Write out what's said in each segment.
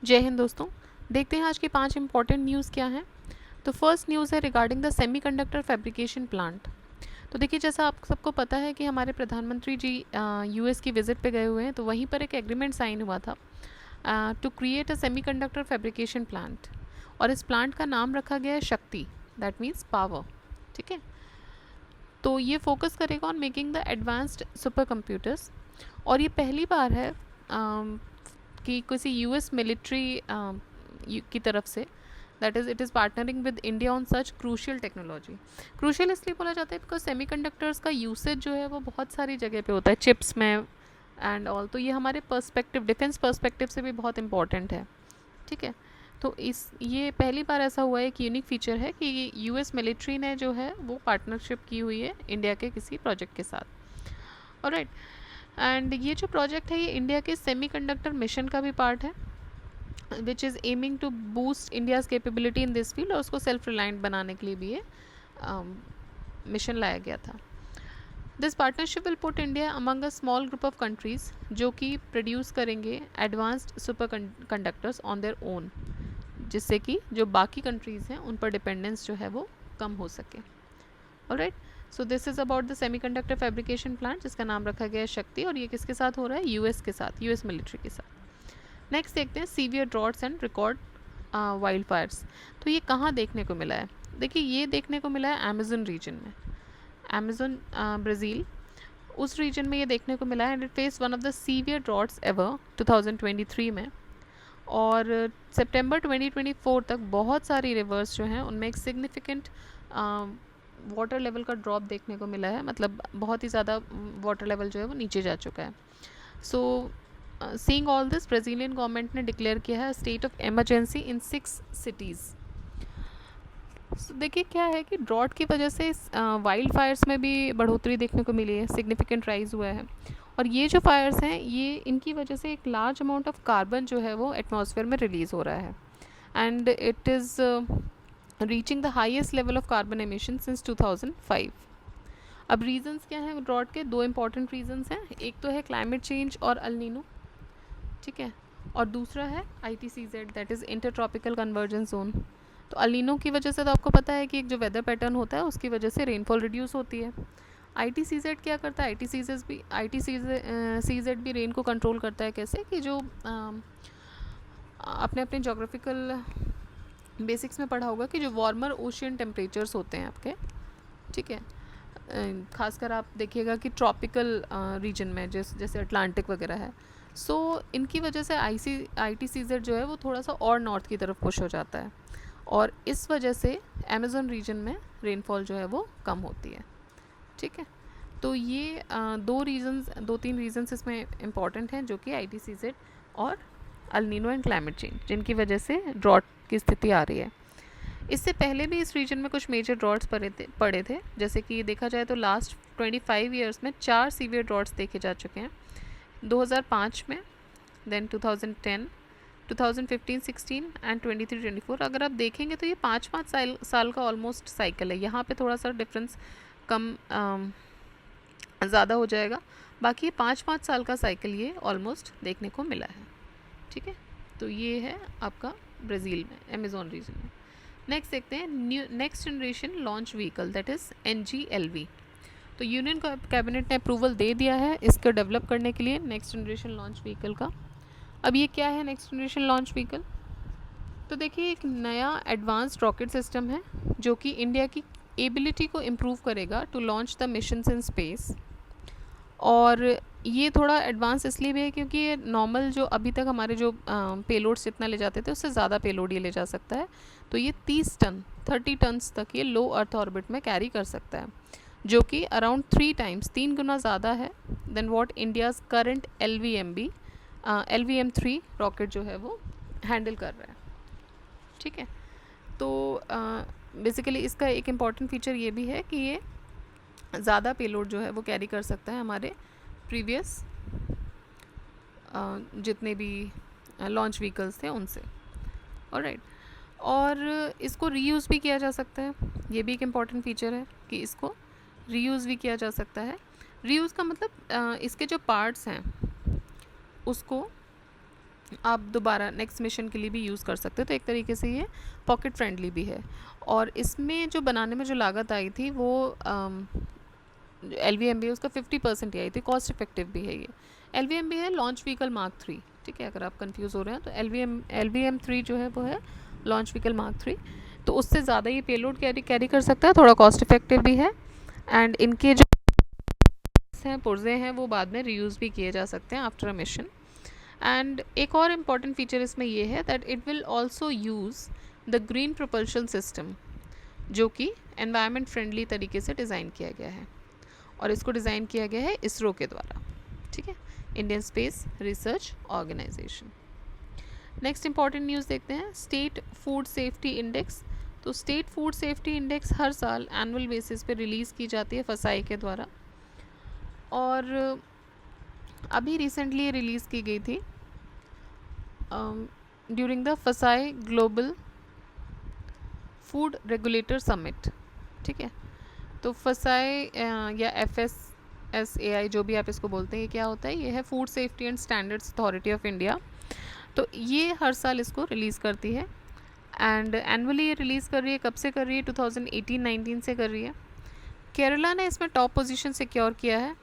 जय हिंद दोस्तों। देखते हैं आज की 5 इंपॉर्टेंट न्यूज़ क्या हैं। तो फर्स्ट न्यूज़ है regarding the semiconductor fabrication plant. तो देखिए, जैसा आप सबको पता है कि हमारे प्रधानमंत्री जी यूएस की विजिट पे गए हुए हैं, तो वहीं पर एक एग्रीमेंट साइन हुआ था to create a semiconductor fabrication plant. और इस प्लांट का नाम रखा गया है शक्ति, दैट मीन्स पावर। ठीक है, तो ये फोकस करेगा on making the advanced super computers. और ये पहली बार है कि किसी यूएस मिलिट्री की तरफ से, that is it is partnering with India on such crucial technology. Crucial इसलिए बोला जाता है बिकॉज सेमीकंडक्टर्स का यूसेज जो है वो बहुत सारी जगह पे होता है, चिप्स में एंड ऑल। तो ये हमारे पर्सपेक्टिव, डिफेंस पर्सपेक्टिव से भी बहुत इंपॉर्टेंट है। ठीक है, तो ये पहली बार ऐसा हुआ है, एक यूनिक फीचर है कि यूएस मिलिट्री ने जो है वो पार्टनरशिप की हुई है इंडिया के किसी प्रोजेक्ट के साथ। ऑलराइट, एंड ये जो प्रोजेक्ट है ये इंडिया के सेमीकंडक्टर मिशन का भी पार्ट है, which is aiming to boost India's capability in this field. और उसको सेल्फ रिलायंट बनाने के लिए भी ये मिशन लाया गया था। This partnership will put India among a small group of countries जो कि प्रोड्यूस करेंगे advanced super conductors on their own, जिससे कि जो बाकी कंट्रीज़ हैं उन पर डिपेंडेंस जो है वो कम हो सके। Alright, so this is about the semiconductor fabrication plant, जिसका नाम रखा गया है शक्ति। और ये किसके साथ हो रहा है? यूएस के साथ, यूएस मिलिट्री के साथ। नेक्स्ट देखते हैं severe droughts and record wild Fyers. तो ये कहाँ देखने को मिला है? देखिए, ये देखने को मिला है अमेजन रीजन में, अमेजन ब्राज़ील, उस रीजन में ये देखने को मिला है। And it phase one of the severe droughts ever 2023 में। और सितंबर 2024 तक बहुत सारी रिवर्स जो हैं उनमें एक सिग्निफिकेंट वाटर लेवल का ड्रॉप देखने को मिला है, मतलब बहुत ही ज़्यादा वाटर लेवल जो है वो नीचे जा चुका है। सो seeing all this, Brazilian government ने डिक्लेयर किया है state of emergency in 6 cities. देखिए, क्या है कि ड्रॉट की वजह से वाइल्ड फायर्स में भी बढ़ोतरी देखने को मिली है, सिग्निफिकेंट राइज हुआ है। और ये जो फायर्स हैं, ये इनकी वजह से एक लार्ज अमाउंट ऑफ कार्बन जो है वो एटमॉस्फेयर में रिलीज़ हो रहा है, and it is reaching the highest level of carbon emission since 2005। अब रीजंस क्या हैं ड्रॉट के? 2 इंपॉर्टेंट रीजंस हैं, एक तो है क्लाइमेट चेंज और अल नीनो, ठीक है, और दूसरा है ITCZ, that is inter tropical convergence zone. तो अल नीनो की वजह से तो आपको पता है कि एक जो वेदर पैटर्न होता है उसकी वजह से रेनफॉल रिड्यूस होती है। ITCZ क्या करता है? ITCZ भी रेन को कंट्रोल करता है। कैसे? कि जो अपने अपने जोग्राफिकल बेसिक्स में पढ़ा होगा कि जो वार्मर ओशियन टेम्परेचर्स होते हैं आपके, ठीक है, खासकर आप देखिएगा कि ट्रॉपिकल रीजन में जैसे अटलांटिक वगैरह है, सो इनकी वजह से ITCZ जो है वो थोड़ा सा और नॉर्थ की तरफ पुश हो जाता है, और इस वजह से अमेज़न रीजन में रेनफॉल जो है वो कम होती है। ठीक है, तो ये 2-3 रीजन्स इसमें इम्पॉर्टेंट हैं, जो कि ITCZ और El Nino and climate change, जिनकी वजह से ड्रॉट की स्थिति आ रही है। इससे पहले भी इस रीजन में कुछ मेजर ड्रॉट्स पड़े थे, जैसे कि देखा जाए तो लास्ट 25 ईयर्स में 4 सीवियर ड्रॉट्स देखे जा चुके हैं। 2005 में, देन 2010, 2015-16 एंड 23-24। अगर आप देखेंगे तो ये 5-5 साल का ऑलमोस्ट साइकिल है। यहाँ पे थोड़ा सा डिफरेंस कम ज़्यादा हो जाएगा, बाकी 5-5 साल का साइकिल ये ऑलमोस्ट देखने को मिला है। ठीक है, तो ये है आपका ब्राज़ील में, अमेज़न रीजन में। नेक्स्ट देखते हैं next generation launch vehicle, that is NGLV। तो यूनियन कैबिनेट ने अप्रूवल दे दिया है इसको डेवलप करने के लिए, नेक्स्ट जनरेशन लॉन्च व्हीकल का। अब ये क्या है नेक्स्ट जनरेशन लॉन्च व्हीकल? तो देखिए, एक नया एडवांस्ड रॉकेट सिस्टम है जो कि इंडिया की एबिलिटी को इम्प्रूव करेगा to launch the missions in space. और ये थोड़ा एडवांस इसलिए भी है क्योंकि ये नॉर्मल जो अभी तक हमारे जो पेलोड्स जितना ले जाते थे उससे ज़्यादा पेलोड ये ले जा सकता है। तो ये 30 टन्स तक ये लो अर्थ ऑर्बिट में कैरी कर सकता है, जो कि अराउंड 3 गुना ज़्यादा है than what India's current LVM-3 rocket जो है वो हैंडल कर रहा है। ठीक है, तो बेसिकली इसका एक इम्पॉर्टेंट फीचर ये भी है कि ये ज़्यादा पेलोड जो है वो कैरी कर सकता है हमारे प्रीवियस जितने भी लॉन्च व्हीकल्स थे उनसे। ऑलराइट, और इसको रीयूज़ भी किया जा सकता है, ये भी एक इम्पॉर्टेंट फीचर है कि इसको रीयूज़ भी किया जा सकता है। रीयूज़ का मतलब इसके जो पार्ट्स हैं उसको आप दोबारा नेक्स्ट मिशन के लिए भी यूज़ कर सकते हो। तो एक तरीके से ये पॉकेट फ्रेंडली भी है। और इसमें जो बनाने में जो लागत आई थी वो LVMB उसका 50% ही आई थी, कॉस्ट इफेक्टिव भी है ये। LVMB है लॉन्च व्हीकल मार्क 3, ठीक है, अगर आप कंफ्यूज हो रहे हैं तो LVM3 जो है वो है लॉन्च व्हीकल मार्क 3। तो उससे ज़्यादा ये पेलोड कैरी कर सकता है, थोड़ा कॉस्ट इफेक्टिव भी है। एंड इनके जो हैं पुर्जे हैं वो बाद में रीयूज़ भी किए जा सकते हैं आफ्टर अ मिशन। एंड एक और इम्पॉर्टेंट फीचर इसमें ये है that it will also use the green propulsion system, जो कि एनवायरनमेंट फ्रेंडली तरीके से डिज़ाइन किया गया है। और इसको डिज़ाइन किया गया है इसरो के द्वारा, ठीक है, Indian space research organisation. Next important news देखते हैं, स्टेट फूड सेफ्टी इंडेक्स। तो स्टेट फूड सेफ्टी इंडेक्स हर साल एनुअल बेसिस पे रिलीज़ की जाती है फसाई के द्वारा, और अभी रिसेंटली रिलीज़ की गई थी ड्यूरिंग द फसाई ग्लोबल फूड रेगुलेटर समिट, ठीक है। तो फसाई या FSSAI जो भी आप इसको बोलते हैं, ये क्या होता है, ये है food safety and standards authority of India. तो ये हर साल इसको रिलीज़ करती है एंड एनुअली ये रिलीज़ कर रही है। कब से कर रही है, 2018-19 से कर रही है। केरला ने इसमें टॉप पोजीशन सिक्योर किया है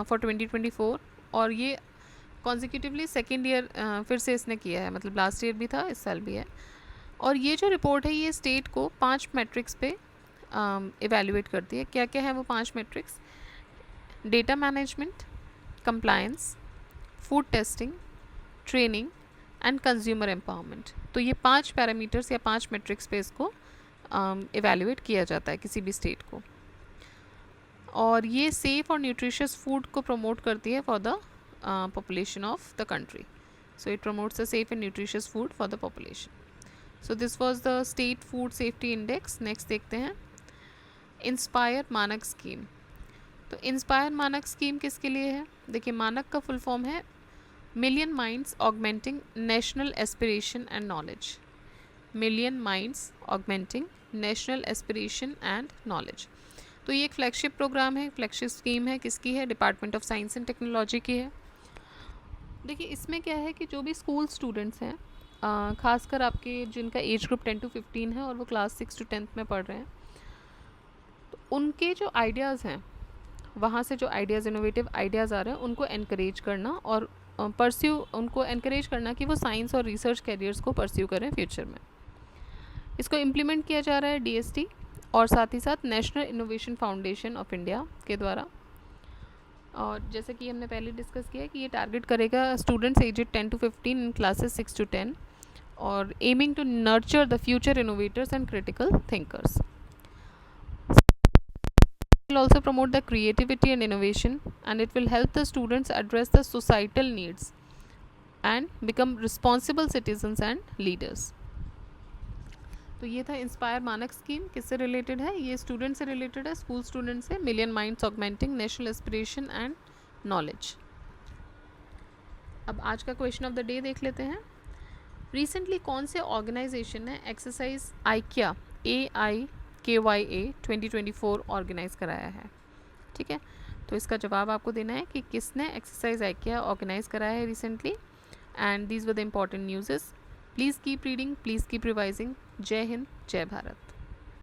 फॉर 2024, और ये कॉन्जिक्यूटिवली सेकेंड ईयर फिर से इसने किया है, मतलब लास्ट ईयर भी था, इस साल भी है। और ये जो रिपोर्ट है ये स्टेट को 5 मैट्रिक्स पे इवेल्युएट करती है। क्या क्या है वो 5 matrix, data management, compliance, food testing, training and consumer empowerment. तो ये 5 पैरामीटर्स या 5 मैट्रिक्स पे इसको इवेल्युएट किया जाता है किसी भी स्टेट को। और ये सेफ़ और न्यूट्रिशियस फूड को प्रमोट करती है for the population of the country. So it promotes a safe and nutritious food for the population. So this was the state food safety index. Next देखते हैं inspire मानक scheme. तो inspire मानक scheme किसके लिए है, देखिए मानक का फुल फॉर्म है million minds augmenting national aspiration and knowledge. Million minds augmenting national aspiration and knowledge. तो ये एक फ्लैगशिप प्रोग्राम है, फ्लैगशिप स्कीम है, किसकी है, department of science and technology की है। देखिए इसमें क्या है कि जो भी स्कूल स्टूडेंट्स हैं, खासकर आपके जिनका एज ग्रुप 10 to 15 है और वो क्लास 6 to 10th में पढ़ रहे हैं, तो उनके जो आइडियाज़ हैं, वहाँ से जो आइडियाज़, इनोवेटिव आइडियाज़ आ रहे हैं, उनको एनकरेज करना और उनको एनकरेज करना कि वो साइंस और रिसर्च कैरियर्स को परस्यू करें फ्यूचर में। इसको इम्प्लीमेंट किया जा रहा है DST और साथ ही साथ national innovation foundation of India के द्वारा। और जैसे कि हमने पहले डिस्कस किया कि ये टारगेट करेगा students aged 10 to 15 in classes 6 to 10, और aiming to nurture the future innovators and critical thinkers. It will also promote the creativity and innovation, and it will help the students address the societal needs and become responsible citizens and leaders. तो ये था inspire मानक scheme. किससे related है, ये student से related है, school student से। Million minds augmenting national aspiration and knowledge. अब आज का क्वेश्चन ऑफ द डे देख लेते हैं। रिसेंटली कौन से ऑर्गेनाइजेशन ने एक्सरसाइज आइकिया AIKYA 2024 ऑर्गेनाइज कराया है, ठीक है। तो इसका जवाब आपको देना है कि किसने एक्सरसाइज आइकिया ऑर्गेनाइज कराया है recently. And these were the important news. Please keep reading, please keep revising. जय हिंद, जय भारत।